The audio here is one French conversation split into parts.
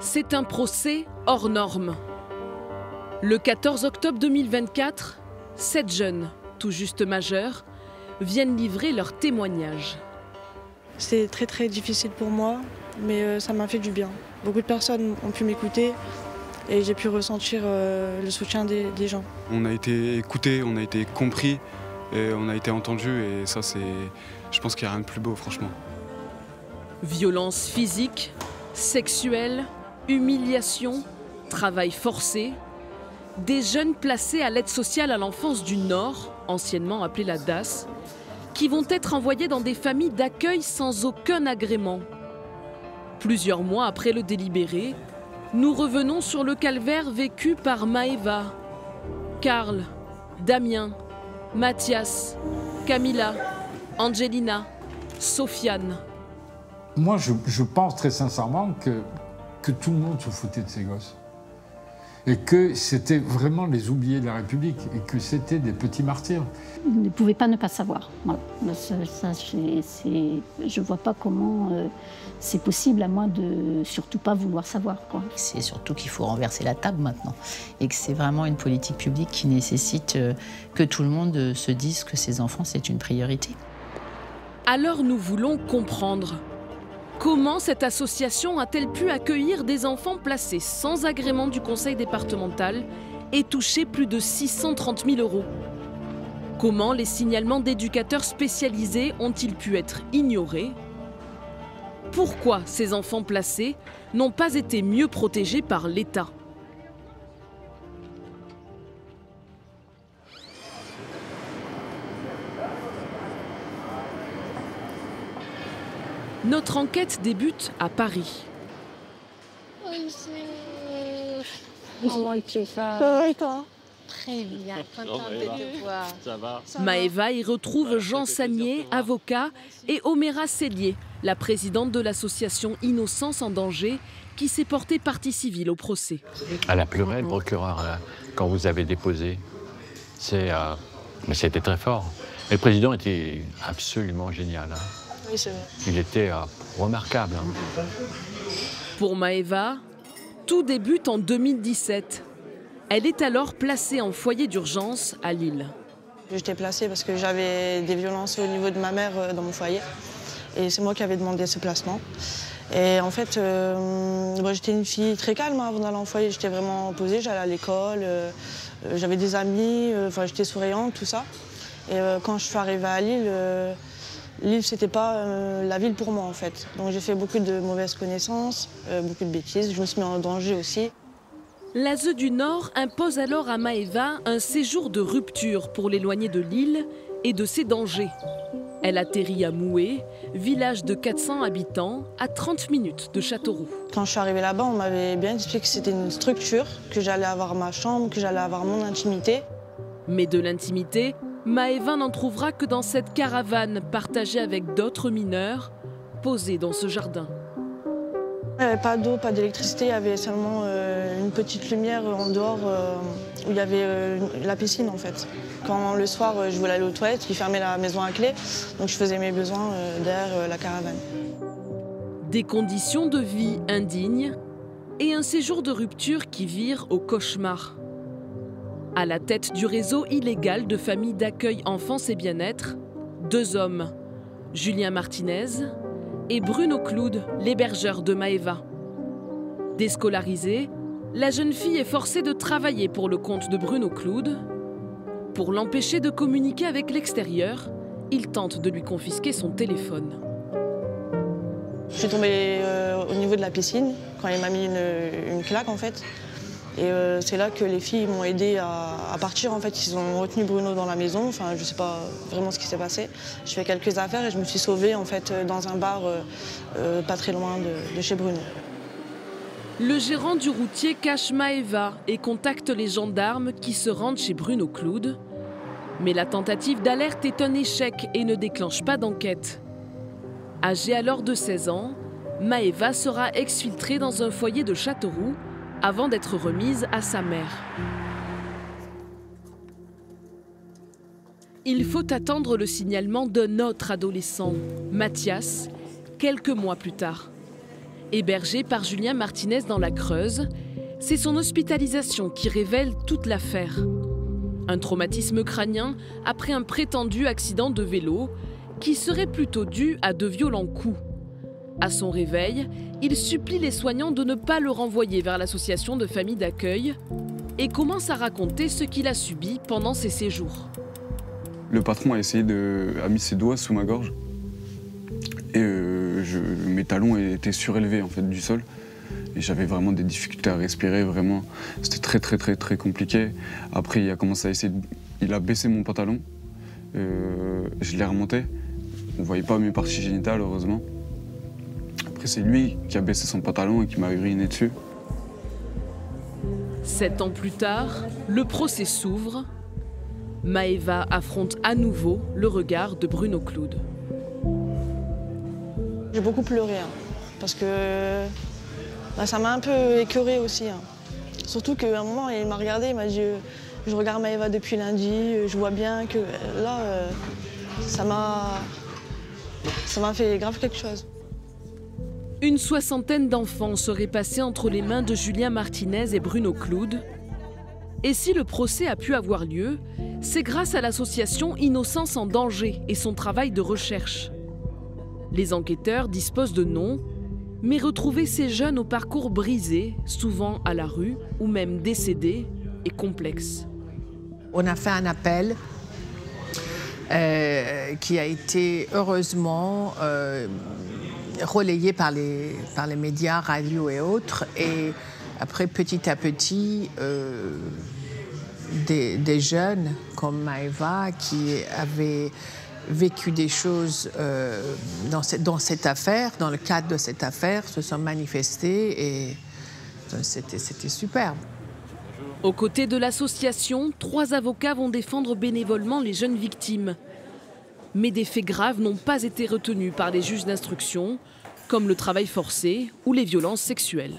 C'est un procès hors norme. Le 14 octobre 2024, 7 jeunes, tout juste majeurs, viennent livrer leur témoignage. C'était très difficile pour moi, mais ça m'a fait du bien. Beaucoup de personnes ont pu m'écouter et j'ai pu ressentir le soutien des gens. On a été écoutés, on a été compris et on a été entendus et ça je pense qu'il n'y a rien de plus beau franchement. Violence physique, sexuelle, humiliation, travail forcé. Des jeunes placés à l'aide sociale à l'enfance du Nord, anciennement appelée la DAS, qui vont être envoyés dans des familles d'accueil sans aucun agrément. Plusieurs mois après le délibéré, nous revenons sur le calvaire vécu par Maëva, Karl, Damien, Mathias, Camilla, Angelina, Sofiane. Moi, je pense très sincèrement que tout le monde se foutait de ces gosses. Et que c'était vraiment les oubliés de la République et que c'était des petits martyrs. Ils ne pouvaient pas ne pas savoir. Voilà. Je ne vois pas comment c'est possible à moins de surtout pas vouloir savoir. C'est surtout qu'il faut renverser la table maintenant et que c'est vraiment une politique publique qui nécessite que tout le monde se dise que ses enfants, c'est une priorité. Alors nous voulons comprendre. Comment cette association a-t-elle pu accueillir des enfants placés sans agrément du conseil départemental et toucher plus de 630 000 €? Comment les signalements d'éducateurs spécialisés ont-ils pu être ignorés? Pourquoi ces enfants placés n'ont pas été mieux protégés par l'État? Notre enquête débute à Paris. Comment tu vas? Ça va et toi? Très bien, contente de te voir. Ça va. Maëva y retrouve Jean Sagnier, avocat, et Oméra Sellier, la présidente de l'association Innocence en danger, qui s'est portée partie civile au procès. Elle a pleuré, le procureur, quand vous avez déposé. Mais c'était très fort. Et le président était absolument génial. Hein. Oui, c'est vrai. Il était remarquable. Hein. Pour Maëva, tout débute en 2017. Elle est alors placée en foyer d'urgence à Lille. J'étais placée parce que j'avais des violences au niveau de ma mère dans mon foyer. Et c'est moi qui avais demandé ce placement. Et en fait, moi, j'étais une fille très calme avant d'aller en foyer. J'étais vraiment posée, j'allais à l'école, j'avais des amis, j'étais souriante, tout ça. Et quand je suis arrivée à Lille, Lille, c'était pas la ville pour moi en fait. Donc j'ai fait beaucoup de mauvaises connaissances, beaucoup de bêtises. Je me suis mis en danger aussi. L'ASE du Nord impose alors à Maëva un séjour de rupture pour l'éloigner de Lille et de ses dangers. Elle atterrit à Moué, village de 400 habitants, à 30 minutes de Châteauroux. Quand je suis arrivée là-bas, on m'avait bien expliqué que c'était une structure, que j'allais avoir ma chambre, que j'allais avoir mon intimité. Mais de l'intimité, Maëva n'en trouvera que dans cette caravane partagée avec d'autres mineurs, posée dans ce jardin. Il n'y avait pas d'eau, pas d'électricité, il y avait seulement une petite lumière en dehors où il y avait la piscine en fait. Quand le soir je voulais aller aux toilettes, ils fermaient la maison à clé, donc je faisais mes besoins derrière la caravane. Des conditions de vie indignes et un séjour de rupture qui vire au cauchemar. À la tête du réseau illégal de familles d'accueil enfance et bien-être, 2 hommes, Julien Martinez et Bruno Cloud, l'hébergeur de Maëva. Déscolarisée, la jeune fille est forcée de travailler pour le compte de Bruno Cloud. Pour l'empêcher de communiquer avec l'extérieur, il tente de lui confisquer son téléphone. Je suis tombée au niveau de la piscine, quand il m'a mis une claque en fait. Et c'est là que les filles m'ont aidé à partir. En fait, ils ont retenu Bruno dans la maison. Enfin, je ne sais pas vraiment ce qui s'est passé. Je fais quelques affaires et je me suis sauvée en fait, dans un bar pas très loin de chez Bruno. Le gérant du routier cache Maëva et contacte les gendarmes qui se rendent chez Bruno Cloud. Mais la tentative d'alerte est un échec et ne déclenche pas d'enquête. Âgée alors de 16 ans, Maëva sera exfiltrée dans un foyer de Châteauroux avant d'être remise à sa mère. Il faut attendre le signalement d'un autre adolescent, Mathias, quelques mois plus tard. Hébergé par Julien Martinez dans la Creuse, c'est son hospitalisation qui révèle toute l'affaire. Un traumatisme crânien après un prétendu accident de vélo qui serait plutôt dû à de violents coups. À son réveil, il supplie les soignants de ne pas le renvoyer vers l'association de familles d'accueil et commence à raconter ce qu'il a subi pendant ses séjours. Le patron a mis ses doigts sous ma gorge et mes talons étaient surélevés en fait, du sol. Et j'avais vraiment des difficultés à respirer, vraiment. C'était très compliqué. Après, il a baissé mon pantalon. Je l'ai remonté. On ne voyait pas mes parties génitales, heureusement. Après, c'est lui qui a baissé son pantalon et qui m'a uriné dessus. 7 ans plus tard, le procès s'ouvre. Maëva affronte à nouveau le regard de Bruno Cloud. J'ai beaucoup pleuré, parce que ça m'a un peu écœurée aussi. Surtout qu'à un moment, il m'a regardé, il m'a dit « Je regarde Maëva depuis lundi, je vois bien que là, ça m'a fait grave quelque chose. » Une soixantaine d'enfants seraient passés entre les mains de Julien Martinez et Bruno Cloud. Et si le procès a pu avoir lieu, c'est grâce à l'association Innocence en danger et son travail de recherche. Les enquêteurs disposent de noms, mais retrouver ces jeunes au parcours brisé, souvent à la rue ou même décédés, est complexe. On a fait un appel qui a été heureusement relayé par les médias, radio et autres. Et après, petit à petit, des jeunes comme Maëva qui avaient vécu des choses dans cette affaire, dans le cadre de cette affaire, se sont manifestés et c'était superbe. Aux côtés de l'association, 3 avocats vont défendre bénévolement les jeunes victimes. Mais des faits graves n'ont pas été retenus par les juges d'instruction, comme le travail forcé ou les violences sexuelles.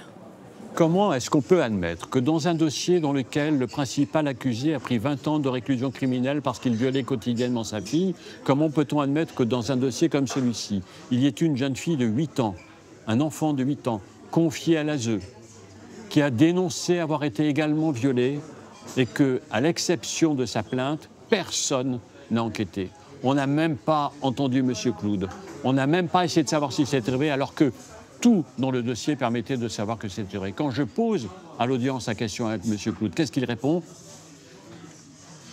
Comment est-ce qu'on peut admettre que dans un dossier dans lequel le principal accusé a pris 20 ans de réclusion criminelle parce qu'il violait quotidiennement sa fille, comment peut-on admettre que dans un dossier comme celui-ci, il y ait une jeune fille de 8 ans, un enfant de 8 ans, confié à l'ASE, qui a dénoncé avoir été également violée et que, à l'exception de sa plainte, personne n'a enquêté. On n'a même pas entendu M. Cloud. On n'a même pas essayé de savoir si c'était vrai, alors que tout dans le dossier permettait de savoir que c'était vrai. Quand je pose à l'audience la question à M. Cloud, qu'est-ce qu'il répond?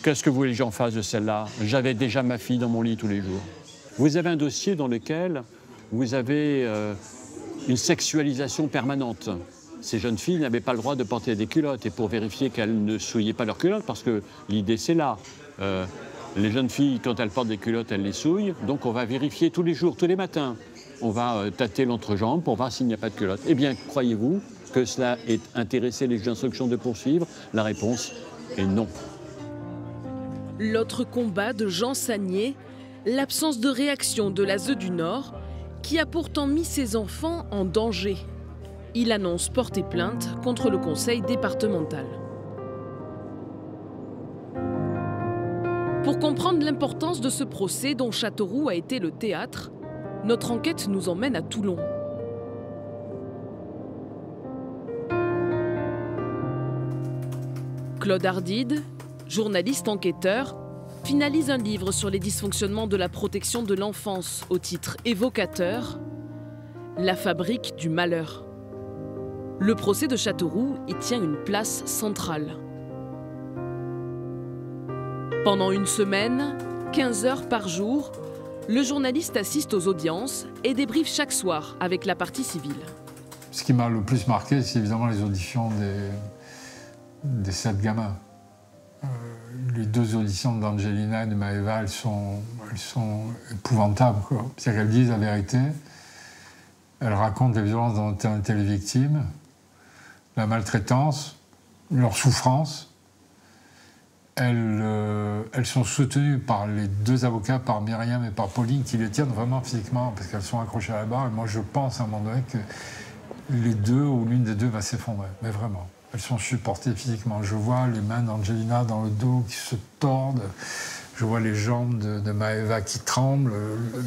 Qu'est-ce que vous voulez que j'en fasse de celle-là? J'avais déjà ma fille dans mon lit tous les jours. Vous avez un dossier dans lequel vous avez une sexualisation permanente. Ces jeunes filles n'avaient pas le droit de porter des culottes, et pour vérifier qu'elles ne souillaient pas leurs culottes, parce que l'idée c'est là. Les jeunes filles, quand elles portent des culottes, elles les souillent, donc on va vérifier tous les jours, tous les matins. On va tâter l'entrejambe pour voir s'il n'y a pas de culotte. Eh bien, croyez-vous que cela ait intéressé les juges d'instruction de poursuivre? La réponse est non. L'autre combat de Jean Sagnier, l'absence de réaction de l'ASE du Nord, qui a pourtant mis ses enfants en danger. Il annonce porter plainte contre le conseil départemental. Pour comprendre l'importance de ce procès dont Châteauroux a été le théâtre, notre enquête nous emmène à Toulon. Claude Ardide, journaliste enquêteur, finalise un livre sur les dysfonctionnements de la protection de l'enfance au titre évocateur « La fabrique du malheur ». Le procès de Châteauroux y tient une place centrale. Pendant une semaine, 15 heures par jour, le journaliste assiste aux audiences et débriefe chaque soir avec la partie civile. Ce qui m'a le plus marqué, c'est évidemment les auditions des 7 gamins. Les 2 auditions d'Angelina et de Maëva, elles sont épouvantables. C'est-à-dire qu'elles disent la vérité, elles racontent les violences dont ont été les victimes, la maltraitance, leur souffrance. Elles sont soutenues par les 2 avocats, par Myriam et par Pauline, qui les tiennent vraiment physiquement, parce qu'elles sont accrochées à la barre. Et moi, je pense à un moment donné que les 2 ou l'une des 2 va s'effondrer. Mais vraiment, elles sont supportées physiquement. Je vois les mains d'Angelina dans le dos qui se tordent. Je vois les jambes de Maëva qui tremblent,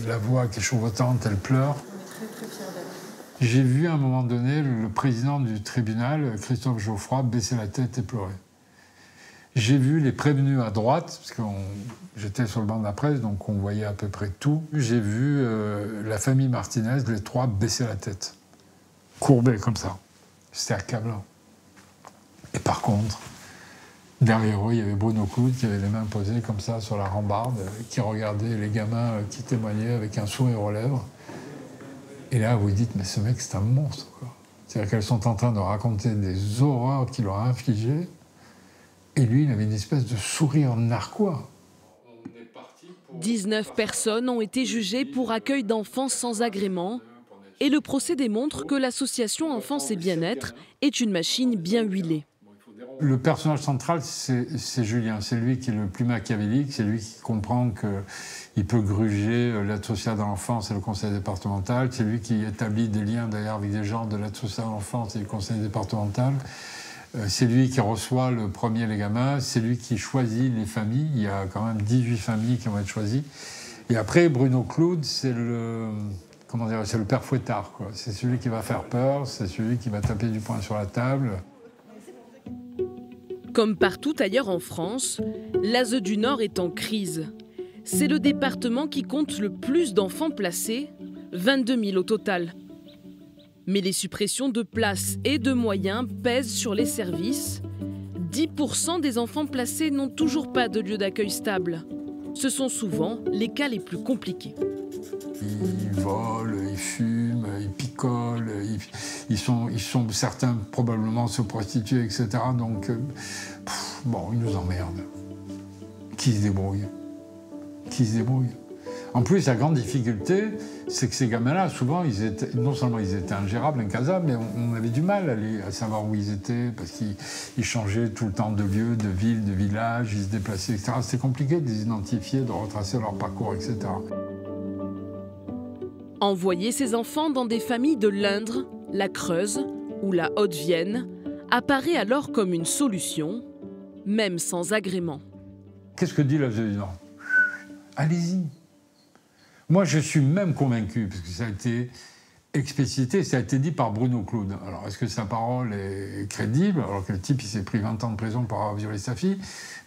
la voix qui est chevauchante, elle pleure. J'ai vu à un moment donné le président du tribunal, Christophe Geoffroy, baisser la tête et pleurer. J'ai vu les prévenus à droite, parce que j'étais sur le banc de la presse, donc on voyait à peu près tout. J'ai vu la famille Martinez, les trois, baisser la tête, courbés comme ça. C'était accablant. Et par contre, derrière eux, il y avait Bruno Cloud qui avait les mains posées comme ça sur la rambarde, qui regardait les gamins qui témoignaient avec un sourire aux lèvres. Et là, vous vous dites, mais ce mec, c'est un monstre, quoi. C'est-à-dire qu'elles sont en train de raconter des horreurs qu'il leur a infligées. Et lui, il avait une espèce de sourire narquois. 19 personnes ont été jugées pour accueil d'enfants sans agrément. Et le procès démontre que l'association Enfance et Bien-être est une machine bien huilée. Le personnage central, c'est Julien. C'est lui qui est le plus machiavélique. C'est lui qui comprend qu'il peut gruger l'aide sociale à l'enfance et le conseil départemental. C'est lui qui établit des liens d'ailleurs avec des gens de l'aide sociale à l'enfance et du conseil départemental. C'est lui qui reçoit le premier les gamins. C'est lui qui choisit les familles. Il y a quand même 18 familles qui vont être choisies. Et après, Bruno Cloud, c'est le père fouettard, quoi. C'est celui qui va faire peur. C'est celui qui va taper du poing sur la table. Comme partout ailleurs en France, l'ASE du Nord est en crise. C'est le département qui compte le plus d'enfants placés, 22 000 au total. Mais les suppressions de places et de moyens pèsent sur les services. 10% des enfants placés n'ont toujours pas de lieu d'accueil stable. Ce sont souvent les cas les plus compliqués. Ils volent, ils fument, ils picolent, certains probablement se prostituent, etc. Donc, ils nous emmerdent. Qui se débrouille. En plus, la grande difficulté, c'est que ces gamins-là, souvent, non seulement ils étaient ingérables, incasables, mais on avait du mal à savoir où ils étaient, parce qu'ils changeaient tout le temps de lieu, de ville, de village, ils se déplaçaient, etc. C'était compliqué de les identifier, de retracer leur parcours, etc. Envoyer ces enfants dans des familles de l'Indre, la Creuse ou la Haute-Vienne apparaît alors comme une solution, même sans agrément. Qu'est-ce que dit l'ASE du Nord ? Allez-y. Moi, je suis même convaincu, parce que ça a été explicité, ça a été dit par Bruno Cloud. Alors, est-ce que sa parole est crédible, alors que le type, il s'est pris 20 ans de prison pour avoir violé sa fille?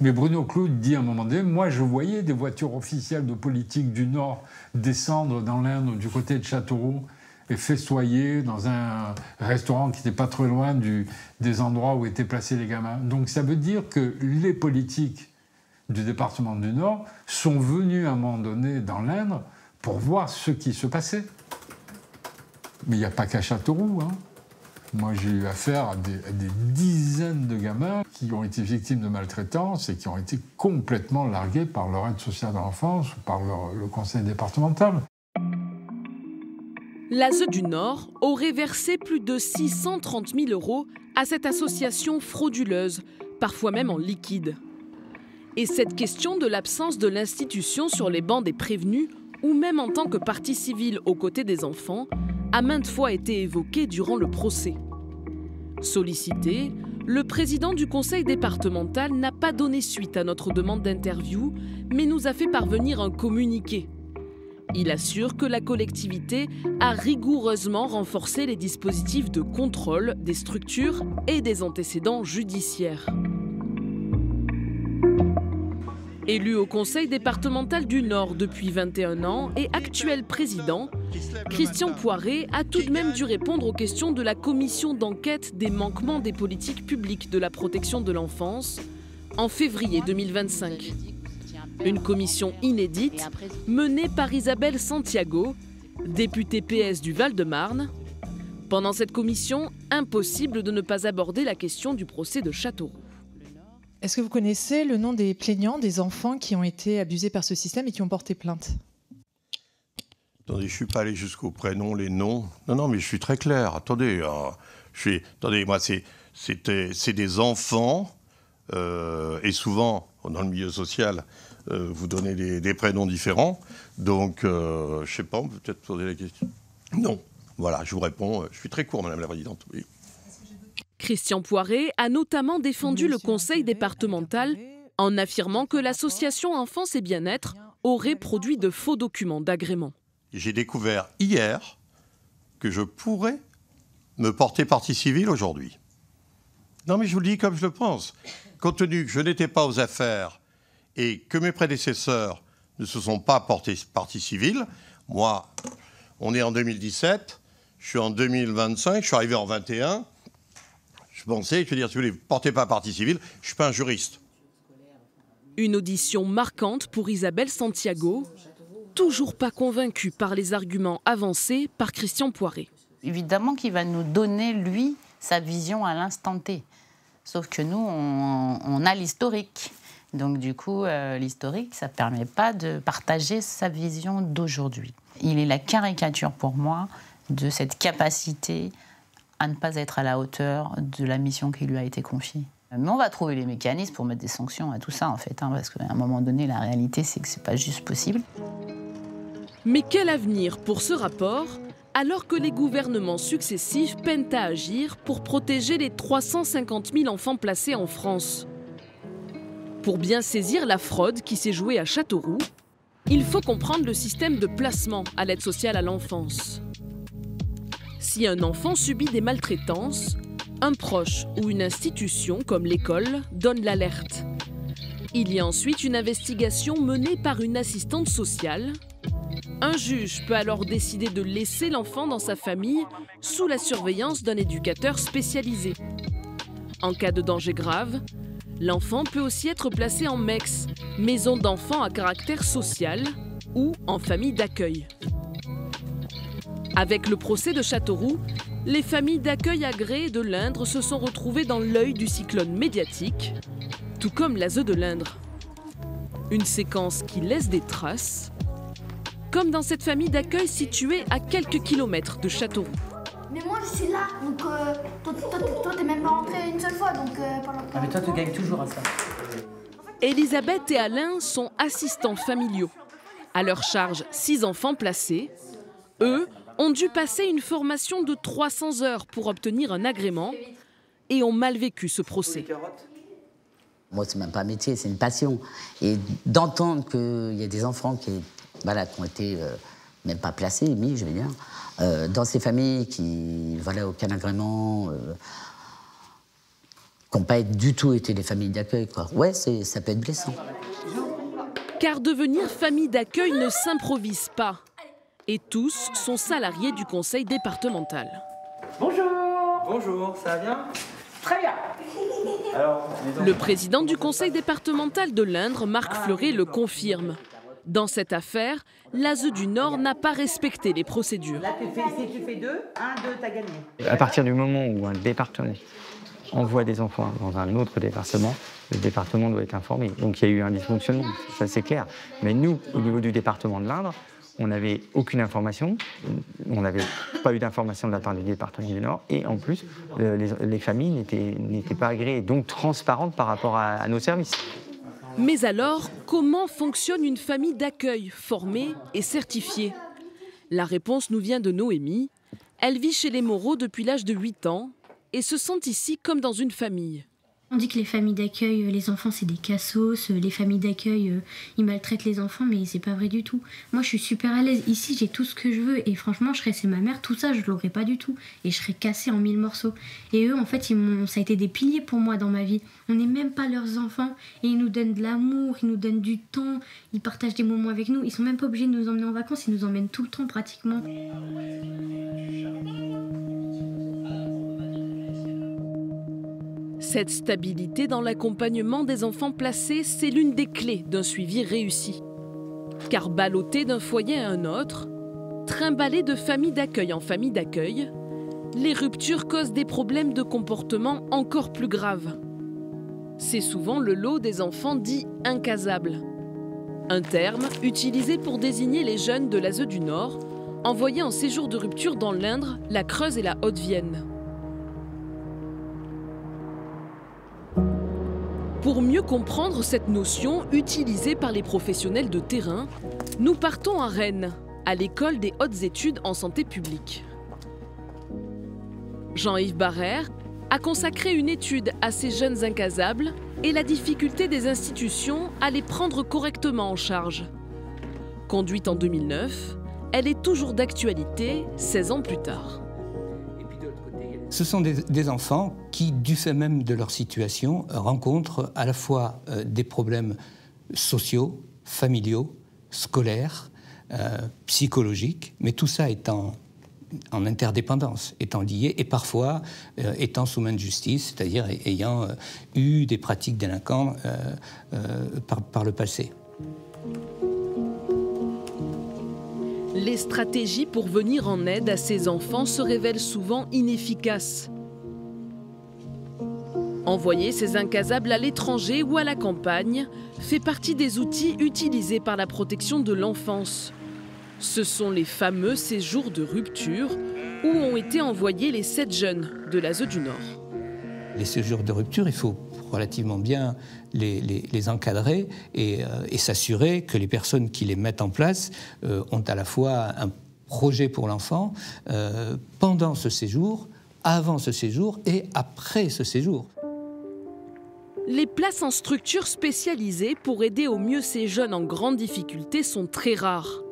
Mais Bruno Cloud dit à un moment donné, moi, je voyais des voitures officielles de politique du Nord descendre dans l'Indre, du côté de Châteauroux, et festoyer dans un restaurant qui n'était pas trop loin des endroits où étaient placés les gamins. Donc, ça veut dire que les politiques du département du Nord sont venus à un moment donné dans l'Indre pour voir ce qui se passait. Mais il n'y a pas qu'à Châteauroux, hein. Moi, j'ai eu affaire à des dizaines de gamins qui ont été victimes de maltraitance et qui ont été complètement largués par leur aide sociale à l'enfance ou par le conseil départemental. L'ASE du Nord aurait versé plus de 630 000 € à cette association frauduleuse, parfois même en liquide. Et cette question de l'absence de l'institution sur les bancs des prévenus, ou même en tant que partie civile aux côtés des enfants, a maintes fois été évoquée durant le procès. Sollicité, le président du conseil départemental n'a pas donné suite à notre demande d'interview, mais nous a fait parvenir un communiqué. Il assure que la collectivité a rigoureusement renforcé les dispositifs de contrôle des structures et des antécédents judiciaires. Élu au conseil départemental du Nord depuis 21 ans et actuel président, Christian Poiré a tout de même dû répondre aux questions de la commission d'enquête des manquements des politiques publiques de la protection de l'enfance en février 2025. Une commission inédite menée par Isabelle Santiago, députée PS du Val-de-Marne. Pendant cette commission, impossible de ne pas aborder la question du procès de Châteauroux. Est-ce que vous connaissez le nom des plaignants, des enfants qui ont été abusés par ce système et qui ont porté plainte? Attendez, je ne suis pas allé jusqu'au prénom, les noms. Non, mais je suis très clair. Attendez, moi, c'est des enfants, et souvent, dans le milieu social, vous donnez des prénoms différents. Donc, je ne sais pas, on peut peut-être poser la question. Non. Voilà, je vous réponds. Je suis très court, Madame la Présidente. Oui. Christian Poiré a notamment défendu le conseil départemental en affirmant que l'association Enfance et Bien-être aurait produit de faux documents d'agrément. J'ai découvert hier que je pourrais me porter partie civile aujourd'hui. Non, mais je vous le dis comme je le pense. Compte tenu que je n'étais pas aux affaires et que mes prédécesseurs ne se sont pas portés partie civile, moi, on est en 2017, je suis en 2025, je suis arrivé en 21, je pensais, je veux dire, si vous voulez, portez pas partie civile, je ne suis pas un juriste. Une audition marquante pour Isabelle Santiago, toujours pas convaincue par les arguments avancés par Christian Poiré. Évidemment qu'il va nous donner, lui, sa vision à l'instant T. Sauf que nous, on a l'historique. Donc du coup, l'historique, ça ne permet pas de partager sa vision d'aujourd'hui. Il est la caricature pour moi de cette capacité à ne pas être à la hauteur de la mission qui lui a été confiée. Mais on va trouver les mécanismes pour mettre des sanctions à tout ça, en fait, parce qu'à un moment donné, la réalité, c'est que ce n'est pas juste possible. Mais quel avenir pour ce rapport, alors que les gouvernements successifs peinent à agir pour protéger les 350 000 enfants placés en France? Pour bien saisir la fraude qui s'est jouée à Châteauroux, il faut comprendre le système de placement à l'aide sociale à l'enfance. Si un enfant subit des maltraitances, un proche ou une institution comme l'école donne l'alerte. Il y a ensuite une investigation menée par une assistante sociale. Un juge peut alors décider de laisser l'enfant dans sa famille sous la surveillance d'un éducateur spécialisé. En cas de danger grave, l'enfant peut aussi être placé en MEX, maison d'enfants à caractère social, ou en famille d'accueil. Avec le procès de Châteauroux, les familles d'accueil agréées de l'Indre se sont retrouvées dans l'œil du cyclone médiatique, tout comme l'ASE de l'Indre. Une séquence qui laisse des traces, comme dans cette famille d'accueil située à quelques kilomètres de Châteauroux. Mais moi je suis là, donc toi t'es même pas rentré une seule fois, donc pendant... Ah mais toi tu gagnes toujours à ça. Elisabeth et Alain sont assistants familiaux. À leur charge, 6 enfants placés. Eux ont dû passer une formation de 300 heures pour obtenir un agrément et ont mal vécu ce procès. Moi, c'est même pas un métier, c'est une passion. Et d'entendre qu'il y a des enfants qui ont été même pas placés, mis, je veux dire, dans ces familles qui n'ont aucun agrément, qui n'ont pas du tout été des familles d'accueil, quoi. Ouais, ça peut être blessant. Car devenir famille d'accueil ne s'improvise pas. Et tous sont salariés du conseil départemental. Bonjour. Bonjour, ça va bien? Très bien. Alors, le président du conseil départemental de l'Indre, Marc Fleuret, le confirme. Dans cette affaire, l'ASE du Nord n'a pas respecté les procédures. Là, si tu fais 2, 1, 2, t'as gagné. À partir du moment où un département envoie des enfants dans un autre département, le département doit être informé. Donc il y a eu un dysfonctionnement, ça c'est clair. Mais nous, au niveau du département de l'Indre, on n'avait aucune information, on n'avait pas eu d'information de la part du département du Nord, et en plus, les familles n'étaient pas agréées, donc transparentes par rapport à nos services. Mais alors, comment fonctionne une famille d'accueil formée et certifiée? La réponse nous vient de Noémie. Elle vit chez les Moreau depuis l'âge de 8 ans et se sent ici comme dans une famille. On dit que les familles d'accueil, les enfants, c'est des cassos, les familles d'accueil, ils maltraitent les enfants, mais c'est pas vrai du tout. Moi, je suis super à l'aise. Ici, j'ai tout ce que je veux, et franchement, je serais chez ma mère, tout ça, je l'aurais pas du tout. Et je serais cassée en 1000 morceaux. Et eux, en fait, ça a été des piliers pour moi dans ma vie. On n'est même pas leurs enfants, et ils nous donnent de l'amour, ils nous donnent du temps, ils partagent des moments avec nous. Ils sont même pas obligés de nous emmener en vacances, ils nous emmènent tout le temps, pratiquement. Cette stabilité dans l'accompagnement des enfants placés, c'est l'une des clés d'un suivi réussi. Car balloter d'un foyer à un autre, trimballer de famille d'accueil en famille d'accueil, les ruptures causent des problèmes de comportement encore plus graves. C'est souvent le lot des enfants dits incasables. Un terme utilisé pour désigner les jeunes de l'ASE du Nord, envoyés en séjour de rupture dans l'Indre, la Creuse et la Haute-Vienne. Pour mieux comprendre cette notion utilisée par les professionnels de terrain, nous partons à Rennes, à l'École des hautes études en santé publique. Jean-Yves Barrère a consacré une étude à ces jeunes incasables et la difficulté des institutions à les prendre correctement en charge. Conduite en 2009, elle est toujours d'actualité 16 ans plus tard. Ce sont des enfants qui, du fait même de leur situation, rencontrent à la fois des problèmes sociaux, familiaux, scolaires, psychologiques, mais tout ça étant en interdépendance, étant liés et parfois étant sous main de justice, c'est-à-dire ayant eu des pratiques délinquantes par le passé. Les stratégies pour venir en aide à ces enfants se révèlent souvent inefficaces. Envoyer ces incasables à l'étranger ou à la campagne fait partie des outils utilisés par la protection de l'enfance. Ce sont les fameux séjours de rupture où ont été envoyés les 7 jeunes de l'ASE du Nord. Les séjours de rupture, il faut relativement bien les encadrer et s'assurer que les personnes qui les mettent en place ont à la fois un projet pour l'enfant pendant ce séjour, avant ce séjour et après ce séjour. Les places en structures spécialisées pour aider au mieux ces jeunes en grande difficulté sont très rares.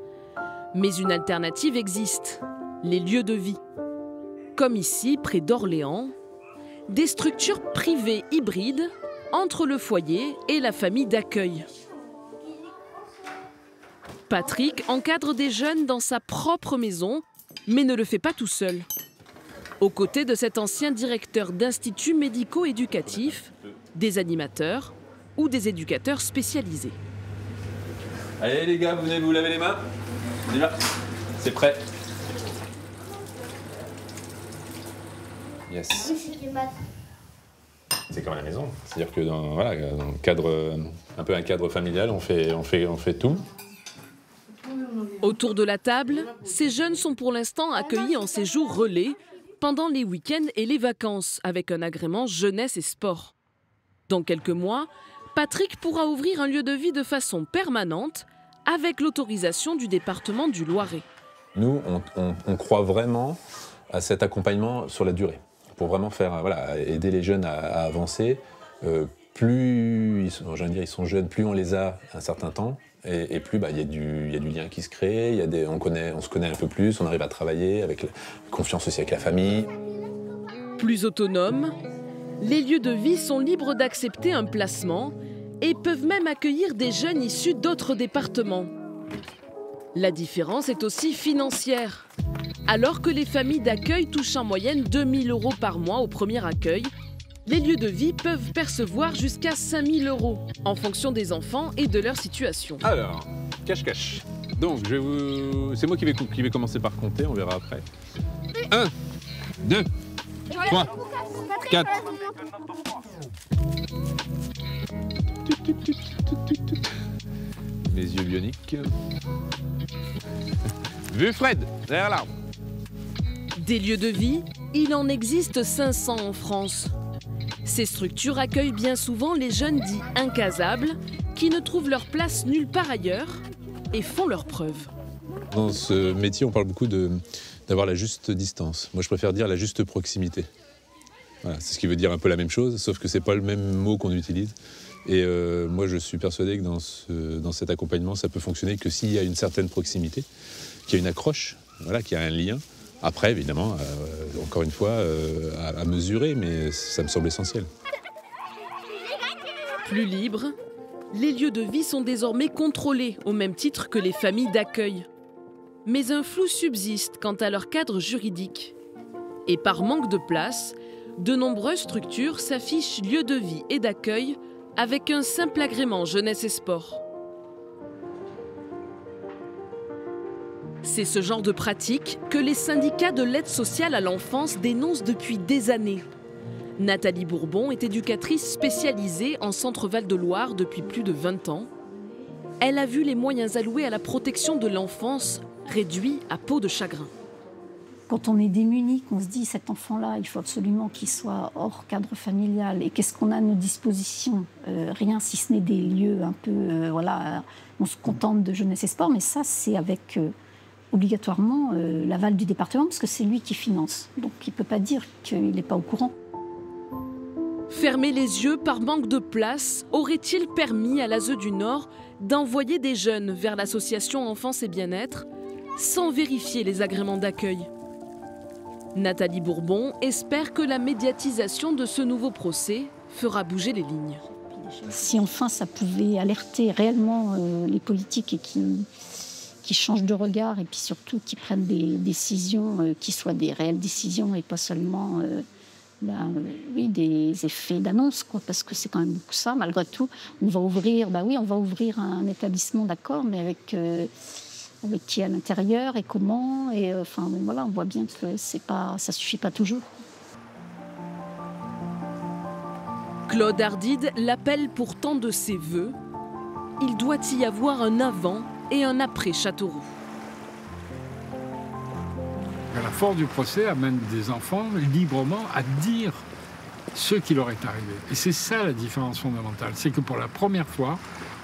Mais une alternative existe, les lieux de vie. Comme ici, près d'Orléans, des structures privées hybrides entre le foyer et la famille d'accueil. Patrick encadre des jeunes dans sa propre maison, mais ne le fait pas tout seul. Aux côtés de cet ancien directeur d'instituts médico-éducatifs, des animateurs ou des éducateurs spécialisés. Allez les gars, vous venez vous laver les mains? Déjà, c'est prêt. Yes. C'est comme à la maison. C'est-à-dire que dans le cadre, un peu un cadre familial, on fait tout. Autour de la table, ces jeunes sont pour l'instant accueillis en séjour relais pendant les week-ends et les vacances avec un agrément jeunesse et sport. Dans quelques mois, Patrick pourra ouvrir un lieu de vie de façon permanente avec l'autorisation du département du Loiret. Nous, on croit vraiment à cet accompagnement sur la durée, pour vraiment faire, aider les jeunes à avancer. Plus ils sont jeunes, plus on les a un certain temps, et plus il y a du lien qui se crée, on se connaît un peu plus, on arrive à travailler avec la confiance aussi avec la famille. Plus autonomes, les lieux de vie sont libres d'accepter un placement et peuvent même accueillir des jeunes issus d'autres départements. La différence est aussi financière. Alors que les familles d'accueil touchent en moyenne 2 000 € par mois au premier accueil, les lieux de vie peuvent percevoir jusqu'à 5 000 € en fonction des enfants et de leur situation. Alors, cache-cache. Donc, c'est moi qui vais commencer par compter, on verra après. 1, 2, 3, 4. Mes yeux bioniques. Vu Fred, derrière l'arbre. Des lieux de vie, il en existe 500 en France. Ces structures accueillent bien souvent les jeunes dits incasables qui ne trouvent leur place nulle part ailleurs et font leurs preuves. Dans ce métier, on parle beaucoup d'avoir la juste distance. Moi, je préfère dire la juste proximité. Voilà, c'est ce qui veut dire un peu la même chose, sauf que c'est pas le même mot qu'on utilise. Et moi, je suis persuadé que dans cet accompagnement, ça peut fonctionner que s'il y a une certaine proximité, qu'il y a une accroche, qu'il y a un lien. Après, évidemment, encore une fois, à mesurer, mais ça me semble essentiel. Plus libres, les lieux de vie sont désormais contrôlés au même titre que les familles d'accueil. Mais un flou subsiste quant à leur cadre juridique. Et par manque de place, de nombreuses structures s'affichent lieux de vie et d'accueil avec un simple agrément jeunesse et sport. C'est ce genre de pratique que les syndicats de l'aide sociale à l'enfance dénoncent depuis des années. Nathalie Bourbon est éducatrice spécialisée en Centre Val-de-Loire depuis plus de 20 ans. Elle a vu les moyens alloués à la protection de l'enfance réduits à peau de chagrin. Quand on est démuni, qu'on se dit cet enfant-là, il faut absolument qu'il soit hors cadre familial, et qu'est-ce qu'on a à nos dispositions? Rien si ce n'est des lieux un peu, on se contente de jeunesse et sport, mais ça c'est avec obligatoirement l'aval du département, parce que c'est lui qui finance. Donc il ne peut pas dire qu'il n'est pas au courant. Fermer les yeux par manque de place aurait-il permis à l'ASE du Nord d'envoyer des jeunes vers l'association Enfance et Bien-être sans vérifier les agréments d'accueil? Nathalie Bourbon espère que la médiatisation de ce nouveau procès fera bouger les lignes. Si enfin ça pouvait alerter réellement les politiques et qui changent de regard et puis surtout qui prennent des décisions qui soient des réelles décisions et pas seulement des effets d'annonce, parce que c'est quand même beaucoup ça. Malgré tout, on va ouvrir un établissement, d'accord, mais avec qui à l'intérieur et comment, et on voit bien que ça suffit pas toujours. Claude Ardide l'appelle pourtant de ses voeux. Il doit y avoir un avant et un après Châteauroux. La force du procès amène des enfants librement à dire ce qui leur est arrivé. Et c'est ça la différence fondamentale. C'est que pour la première fois,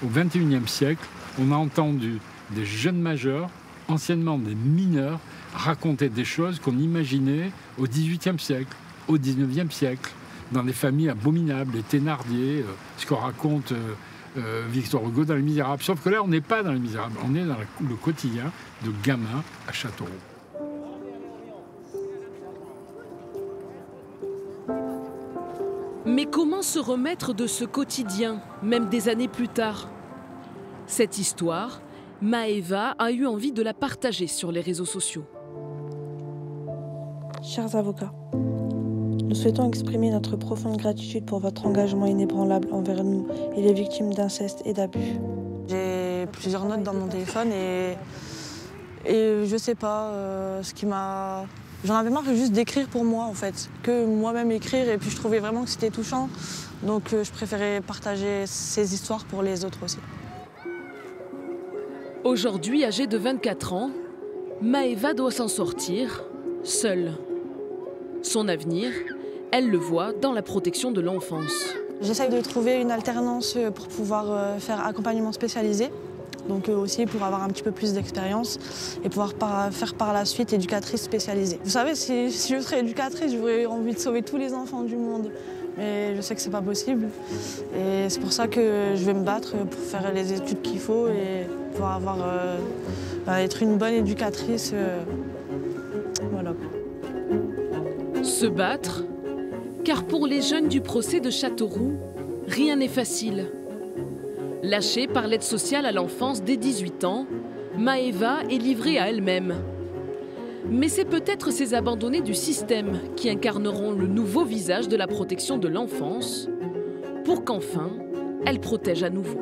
au XXIe siècle, on a entendu des jeunes majeurs, anciennement des mineurs, raconter des choses qu'on imaginait au XVIIIe siècle, au XIXe siècle, dans des familles abominables, les Thénardier, ce qu'on raconte Victor Hugo dans Les Misérables. Sauf que là, on n'est pas dans Les Misérables, on est dans le quotidien de gamins à Châteauroux. Mais comment se remettre de ce quotidien, même des années plus tard? Cette histoire, Maëva a eu envie de la partager sur les réseaux sociaux. Chers avocats, nous souhaitons exprimer notre profonde gratitude pour votre engagement inébranlable envers nous et les victimes d'inceste et d'abus. J'ai plusieurs notes dans mon téléphone et je sais pas ce qui m'a... J'en avais marre juste d'écrire pour moi, en fait, que moi-même écrire, et puis je trouvais vraiment que c'était touchant. Donc je préférais partager ces histoires pour les autres aussi. Aujourd'hui, âgée de 24 ans, Maëva doit s'en sortir, seule. Son avenir, elle le voit dans la protection de l'enfance. J'essaye de trouver une alternance pour pouvoir faire accompagnement spécialisé. Donc aussi pour avoir un petit peu plus d'expérience et pouvoir faire par la suite éducatrice spécialisée. Vous savez, si je serais éducatrice, j'aurais envie de sauver tous les enfants du monde. Mais je sais que c'est pas possible. Et c'est pour ça que je vais me battre pour faire les études qu'il faut et pouvoir être une bonne éducatrice. Voilà. Se battre, car pour les jeunes du procès de Châteauroux, rien n'est facile. Lâchée par l'aide sociale à l'enfance dès 18 ans, Maëva est livrée à elle-même. Mais c'est peut-être ces abandonnés du système qui incarneront le nouveau visage de la protection de l'enfance pour qu'enfin, elle protège à nouveau.